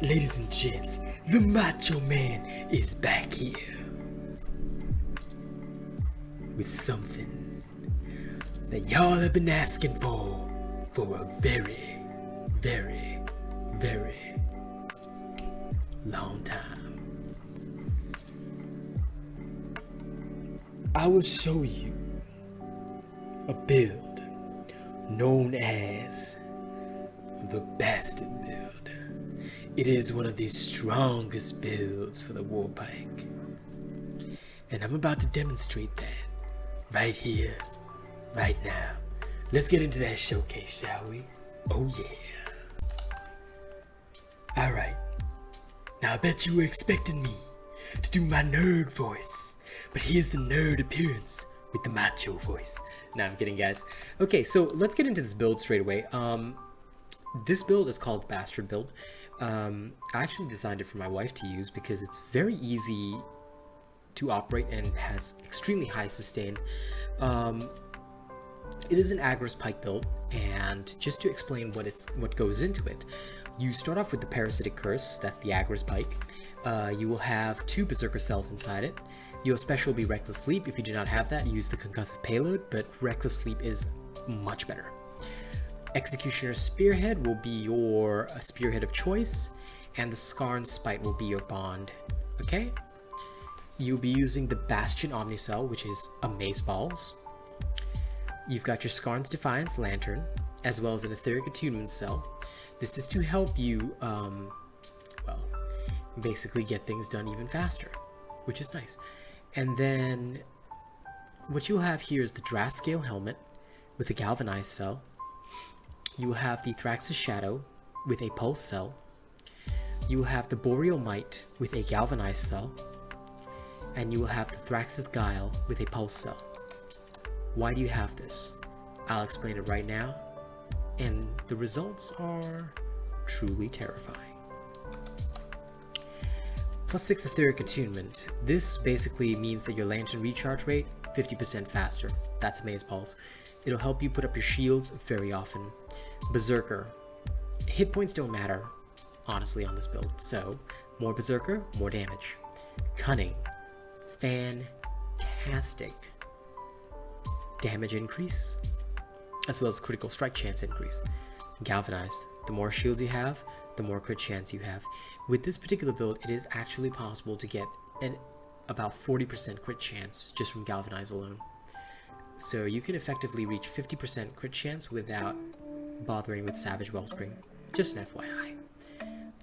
Ladies and gents, the Macho Man is back here with something that y'all have been asking for a very, very, very long time. I will show you a build known as the Bastion build. It is one of the strongest builds for the War Pike, and I'm about to demonstrate that right here, right now. Let's get into that showcase, shall we? Oh yeah. Alright, now I bet you were expecting me to do my nerd voice, but here's the nerd appearance with the macho voice. Nah, I'm kidding, guys. Okay, so let's get into this build straight away. This build is called Bastion build. I actually designed it for my wife to use because it's very easy to operate and has extremely high sustain. It is an Agorist Pike build, and just to explain what goes into it, you start off with the Parasitic Curse. That's the Agorist Pike. You will have 2 Berserker cells inside it. Your special will be Reckless Sleep. If you do not have that, use the Concussive Payload, but Reckless Sleep is much better. Executioner's Spearhead will be your spearhead of choice, and the Skarn's Spite will be your bond. Okay? You'll be using the Bastion Omnicell, which is Amaze Balls. You've got your Skarn's Defiance Lantern, as well as an Aetheric Attunement cell. This is to help you, well, basically get things done even faster, which is nice. And then what you'll have here is the Draft Scale Helmet with a Galvanized cell. You will have the Thrax's Shadow with a Pulse cell. You will have the Boreal Might with a Galvanized cell. And you will have the Thrax's Guile with a Pulse cell. Why do you have this? I'll explain it right now. And the results are truly terrifying. +6 Aetheric Attunement. This basically means that your Lantern recharge rate 50% faster. That's Amaze Balls. It'll help you put up your shields very often. Berserker. Hit points don't matter, honestly, on this build. So, more Berserker, more damage. Cunning. Fantastic damage increase, as well as critical strike chance increase. Galvanized. The more shields you have, the more crit chance you have. With this particular build, it is actually possible to get about 40% crit chance just from Galvanized alone. So you can effectively reach 50% crit chance without bothering with Savage Wellspring. Just an FYI.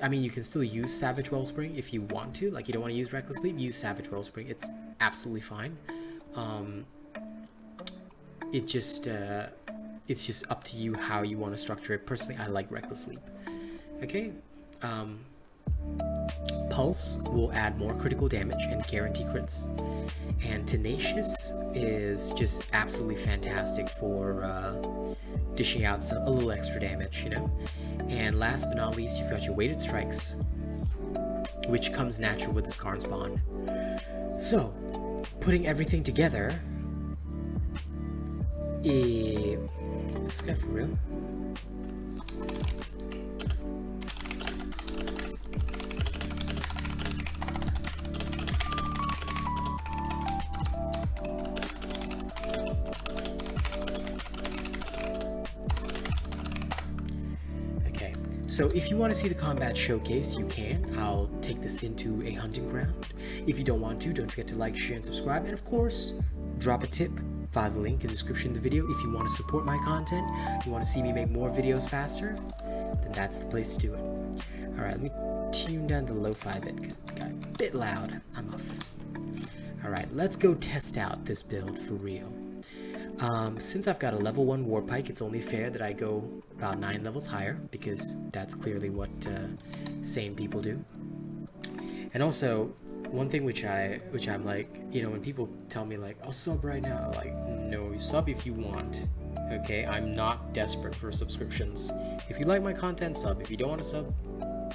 I mean, you can still use Savage Wellspring if you want to. Like, you don't want to use Reckless Sleep, use Savage Wellspring. It's absolutely fine. It's just up to you how you want to structure it. Personally, I like Reckless Sleep. Okay. Pulse will add more critical damage and guarantee crits. And Tenacious is just absolutely fantastic for dishing out a little extra damage, you know? And last but not least, you've got your Weighted Strikes, which comes natural with the Skarn's Bond. So, putting everything together, is this guy for real? So if you want to see the combat showcase, you can. I'll take this into a hunting ground. If you don't want to, don't forget to like, share, and subscribe. And of course, drop a tip via the link in the description of the video. If you want to support my content, you want to see me make more videos faster, then that's the place to do it. Alright, let me tune down the lo-fi bit. It got a bit loud. I'm off. Alright, let's go test out this build for real. Since I've got a level 1 War Pike, it's only fair that I go about 9 levels higher, because that's clearly what sane people do. And also, one thing which I'm like, you know, when people tell me like, I'll sub right now, like, no, sub if you want. Okay, I'm not desperate for subscriptions. If you like my content, sub. If you don't want to sub,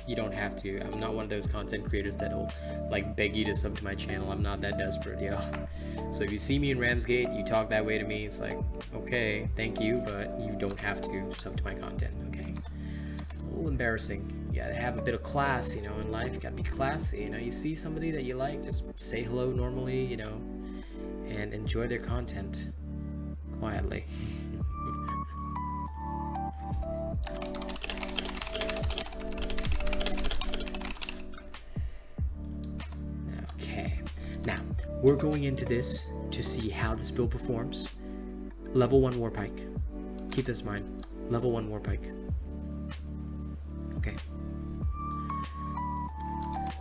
you don't have to. I'm not one of those content creators that'll like beg you to sub to my channel. I'm not that desperate, yo. So if you see me in Ramsgate, you talk that way to me, it's like, okay, thank you, but you don't have to sub to my content, okay? A little embarrassing, gotta have a bit of class, you know, in life. You gotta be classy, you know. You see somebody that you like, just say hello normally, you know, and enjoy their content quietly. Okay, now we're going into this to see how this build performs. Level 1 War Pike. Keep this in mind. Level 1 War Pike. Okay.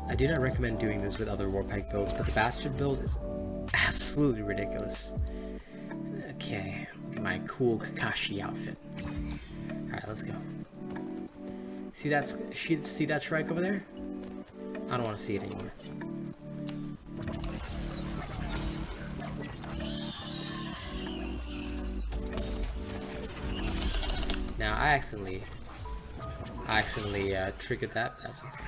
I do not recommend doing this with other War Pike builds, but the Bastion build is absolutely ridiculous. Okay, look at my cool Kakashi outfit. Alright, let's go. See that strike over there? I don't want to see it anymore. Now I accidentally triggered that. That's okay.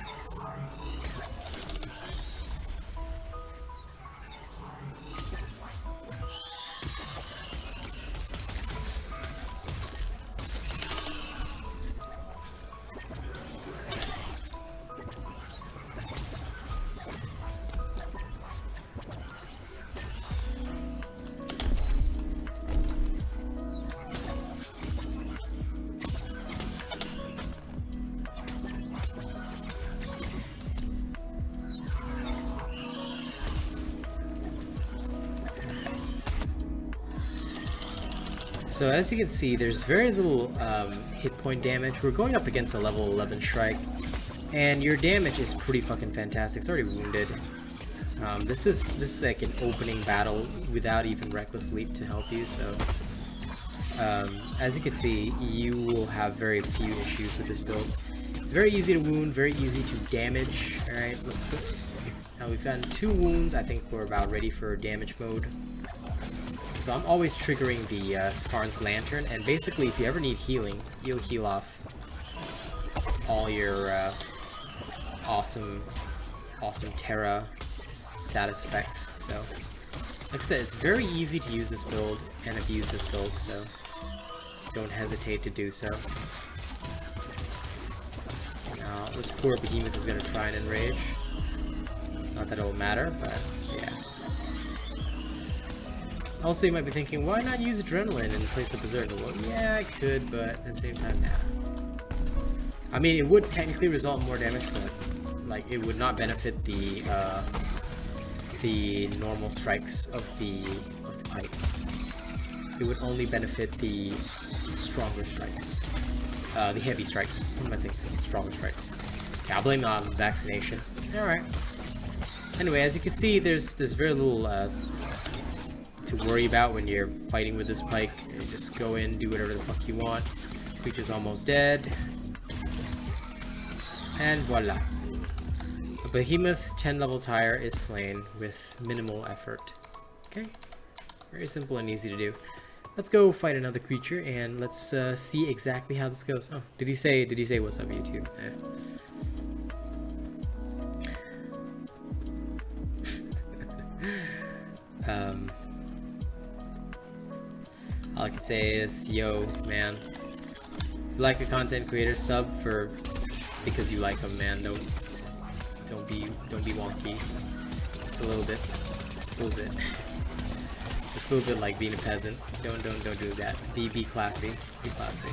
So as you can see, there's very little hit point damage. We're going up against a level 11 strike, and your damage is pretty fucking fantastic. It's already wounded. This is like an opening battle without even Reckless Leap to help you. So as you can see, you will have very few issues with this build. Very easy to wound, very easy to damage. All right, let's go. Now we've gotten 2 wounds. I think we're about ready for damage mode. So I'm always triggering the Skarn's Lantern, and basically if you ever need healing, you'll heal off all your awesome Terra status effects. So like I said, it's very easy to use this build and abuse this build, so don't hesitate to do so. Now this poor behemoth is going to try and enrage. Not that it'll matter, but yeah. Also, you might be thinking, why not use Adrenaline in place of Berserker? Well, yeah, I could, but at the same time, nah. I mean, it would technically result in more damage, but like, it would not benefit the normal strikes of the Pike. It would only benefit the stronger strikes, the heavy strikes. What am I thinking? Stronger strikes. Okay, I'll blame it on vaccination. All right. Anyway, as you can see, there's very little to worry about when you're fighting with this Pike. You just go in, do whatever the fuck you want. Creature's almost dead. And voila. A behemoth 10 levels higher is slain with minimal effort. Okay? Very simple and easy to do. Let's go fight another creature and let's see exactly how this goes. Oh, did he say what's up, YouTube? All I can say is, yo, man. If you like a content creator, sub for because you like them, man. Don't be wonky. It's a little bit like being a peasant. Don't do that. Be classy. Be classy.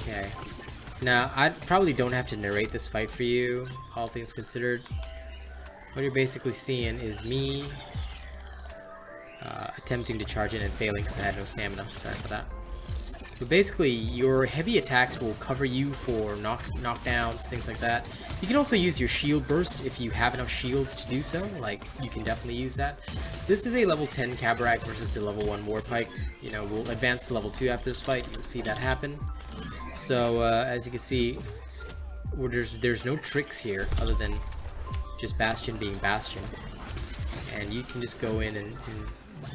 Okay. Now, I probably don't have to narrate this fight for you, all things considered. What you're basically seeing is me attempting to charge in and failing because I had no stamina. Sorry for that. So basically, your heavy attacks will cover you for knockdowns, things like that. You can also use your shield burst if you have enough shields to do so. Like, you can definitely use that. This is a level 10 Kabarak versus a level 1 War Pike. You know, we'll advance to level 2 after this fight. You'll see that happen. So, as you can see, there's no tricks here other than just Bastion being Bastion. And you can just go in and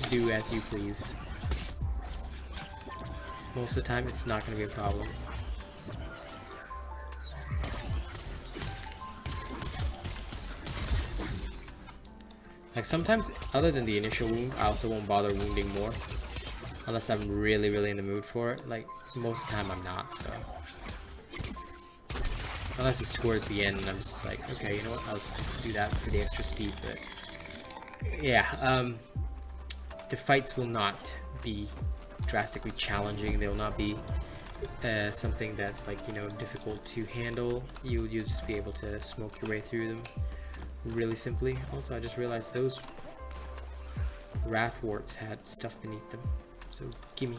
do as you please. Most of the time, it's not going to be a problem. Like sometimes, other than the initial wound, I also won't bother wounding more. Unless I'm really, really in the mood for it. Like, most of the time I'm not, so. Unless it's towards the end and I'm just like, okay, you know what, I'll just do that for the extra speed, but... Yeah, the fights will not be drastically challenging. They will not be something that's like, you know, difficult to handle. You'll just be able to smoke your way through them really simply. Also, I just realized those Wrathworts had stuff beneath them, so gimme.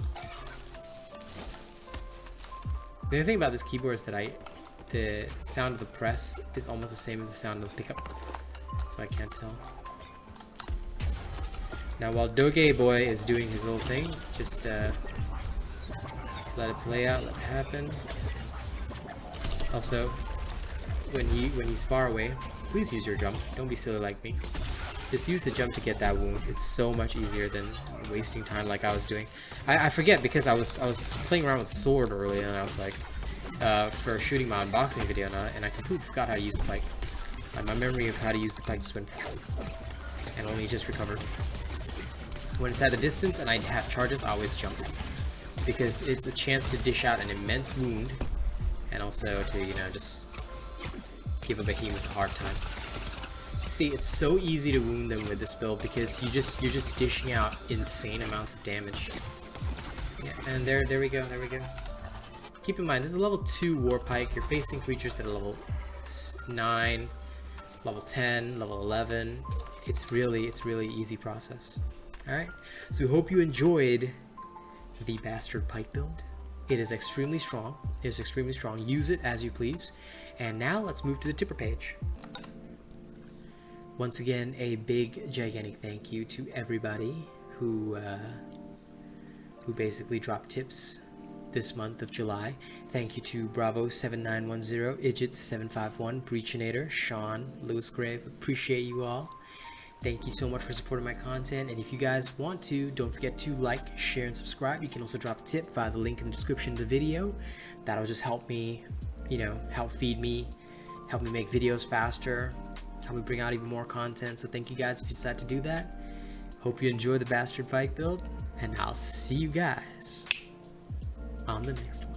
The other thing about this keyboard is that the sound of the press is almost the same as the sound of the pickup, so I can't tell. Now while Doge Boy is doing his little thing, just let it play out, let it happen. Also, when he's far away, please use your jump. Don't be silly like me. Just use the jump to get that wound. It's so much easier than wasting time like I was doing. I forget because I was playing around with sword earlier and I was like, for shooting my unboxing video and I completely forgot how to use the pike. My memory of how to use the pike just went and only just recovered. When it's at a distance and I have charges, I always jump because it's a chance to dish out an immense wound and also to, you know, just give a behemoth a hard time. See, it's so easy to wound them with this build because you're just dishing out insane amounts of damage. Yeah, and there we go. Keep in mind, this is a level 2 war pike. You're facing creatures that are level 9, level 10, level 11. It's really easy process. Alright, so we hope you enjoyed the Bastard Pike build. It is extremely strong. Use it as you please. And now let's move to the tipper page. Once again, a big, gigantic thank you to everybody who basically dropped tips this month of July. Thank you to Bravo7910, Idgits751, Breachinator, Sean, Lewis Grave. Appreciate you all. Thank you so much for supporting my content, and if you guys want to, don't forget to like, share, and subscribe. You can also drop a tip via the link in the description of the video. That'll just help me, you know, help feed me, help me make videos faster, help me bring out even more content. So thank you guys if you decide to do that. Hope you enjoy the Bastard Pike build, and I'll see you guys on the next one.